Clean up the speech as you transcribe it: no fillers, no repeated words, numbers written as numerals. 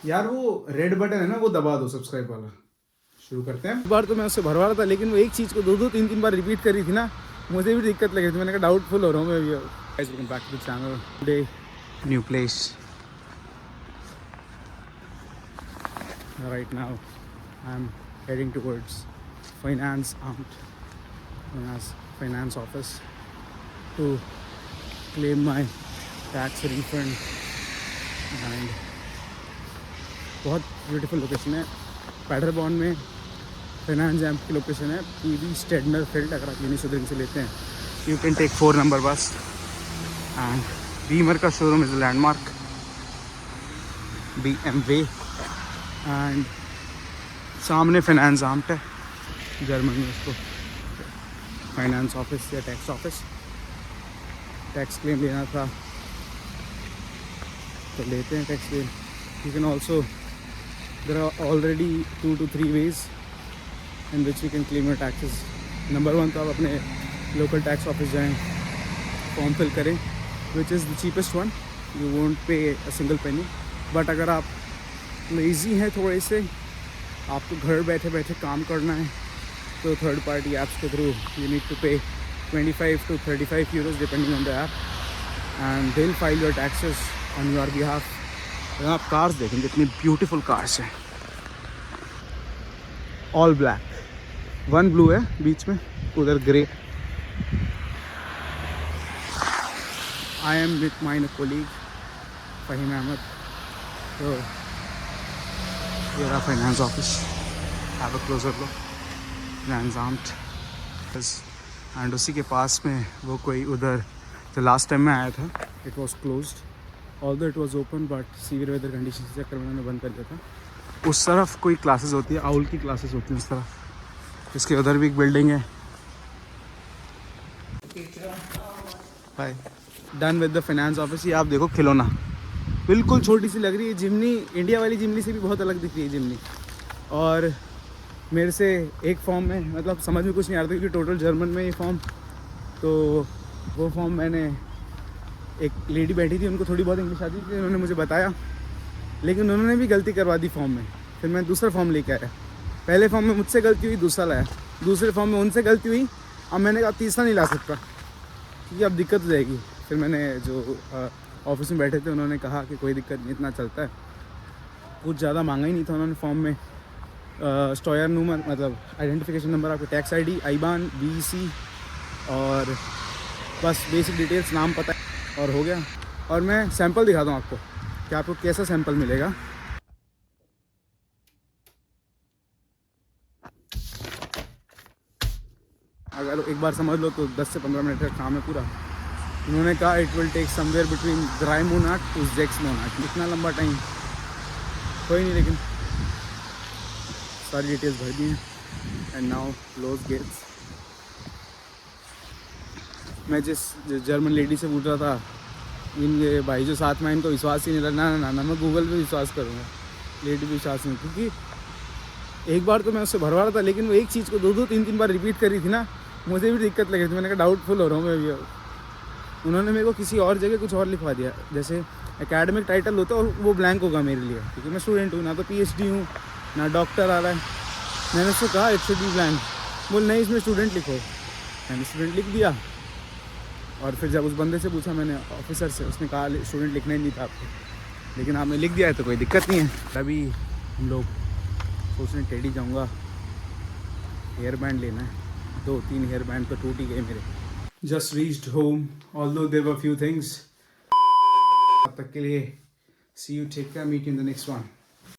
यार वो red button है ना, वो दबा दो, सब्सक्राइब वाला। शुरू करते हैं। एक बार तो मैं उससे भरवा रहा था, लेकिन वो एक चीज़ को दो दो तीन तीन बार रिपीट कर रही थी ना, मुझे भी दिक्कत लग रही थी। मैंने कहा डाउटफुल हो रहा हूँ मैं भी। Guys welcome back to the channel. Today new place. Right now I am heading towards finance office to claim my tax refund. And बहुत ब्यूटीफुल लोकेशन है, पैडरबॉर्न में फाइनेंस एम्प की लोकेशन है। पीवी स्टेडनर फील्ड, अगर आप यूनिसुदरिंग से लेते हैं you can take 4 number bus. And Beemer का showroom is landmark, BMW। And सामने फाइनेंस एम्प है, जर्मन में उसको फाइनेंस ऑफिस या टैक्स ऑफिस। टैक्स क्लेम लेना था तो लेते हैं tax claim. You can also, there are already 2 to 3 ways in which you can claim your taxes. Number 1 तो आप अपने लोकल टैक्स ऑफिस जाएं, फॉर्म फिल करें, which is the cheapest one, you won't पे अ सिंगल पेनी। बट अगर आप lazy हैं थोड़े से, आपको घर बैठे बैठे काम करना है, तो थर्ड पार्टी ऐप्स के through you need to pay 25 to 35 euros depending on the app, and they will file your taxes on your behalf. आप कार्स देखेंगे, कितनी ब्यूटीफुल कार्स हैं, ऑल ब्लैक, 1 ब्लू है बीच में, उधर grey. I am with my colleague Faheem Ahmed. तो ये रहा finance office, have a closer look, फाइनेंस आर्म्ड। एंड उसी के पास में वो कोई उधर, जो लास्ट टाइम मैं आया था it was closed, although it was open, but severe weather condition के चक्कर में उन्होंने बंद कर दिया था। उस तरफ कोई क्लासेस होती है, आउल की क्लासेस होती हैं उस तरफ। इसके उधर भी एक बिल्डिंग है। Bye. Done with the finance office. ये आप देखो खिलौना, बिल्कुल छोटी सी लग रही है जिमनी, इंडिया वाली जिमनी से भी बहुत अलग दिख रही है जिमनी। और मेरे से एक फॉर्म में, मतलब समझ में कुछ नहीं आ रहा था क्योंकि टोटल जर्मन में ये फॉर्म, तो वो फॉर्म मैंने, एक लेडी बैठी थी, उनको थोड़ी बहुत इंग्लिश आती थी, उन्होंने मुझे बताया, लेकिन उन्होंने भी गलती करवा दी फॉर्म में। फिर मैं दूसरा फॉर्म लेके आया, पहले फॉर्म में मुझसे गलती हुई, दूसरा लाया, दूसरे फॉर्म में उनसे गलती हुई, अब मैंने कहा तीसरा नहीं ला सकता क्योंकि अब दिक्कत हो जाएगी। फिर मैंने जो ऑफिस में बैठे थे उन्होंने कहा कि कोई दिक्कत नहीं, इतना चलता है, कुछ ज़्यादा मांगा ही नहीं था उन्होंने फॉर्म में। स्टॉयर नंबर, मतलब आइडेंटिफिकेशन नंबर, आपको टैक्स ID, IBAN, BEC और बस बेसिक डिटेल्स, नाम पता और हो गया। और मैं सैंपल दिखाता हूँ आपको कि आपको कैसा सैंपल मिलेगा। अगर एक बार समझ लो तो 10 से 15 मिनट का काम है पूरा। उन्होंने कहा it will take somewhere between 3 months to 6 months. इतना लंबा टाइम कोई नहीं, लेकिन सारी डिटेल्स भर दी हैं। And now close gates. मैं जिस जर्मन लेडी से पूछ रहा था, इनके भाई जो साथ में, इनको विश्वास ही नहीं रहा, ना मैं गूगल पे विश्वास करूँगा, लेडी पे विश्वास नहीं, क्योंकि एक बार तो मैं उससे भरवा रहा था, लेकिन वो एक चीज़ को दो दो तीन तीन बार रिपीट कर रही थी ना, मुझे भी दिक्कत लग रही थी। मैंने कहा डाउटफुल हो रहा हूँ मैं भी। उन्होंने मेरे को किसी और जगह कुछ और लिखवा दिया, जैसे एकेडमिक टाइटल होता है और वो ब्लैंक होगा मेरे लिए, क्योंकि मैं स्टूडेंट हूँ, ना तो PhD हूँ ना डॉक्टर आ रहा है। मैंने उससे कहा इट शुड बी ब्लैंक, बोल नहीं इसमें स्टूडेंट लिखो। मैंने स्टूडेंट लिख दिया, और फिर जब उस बंदे से पूछा मैंने, ऑफिसर से, उसने कहा स्टूडेंट लिखना ही नहीं था आपको, लेकिन आपने लिख दिया है तो कोई दिक्कत नहीं है। अभी हम लोग सोच रहे टेडी जाऊँगा, हेयर बैंड लेना है, 2-3 हेयर बैंड तो टूट ही गए मेरे। Just reached home, although there were few things. तब तक के लिए see you, take care, meet in the next one.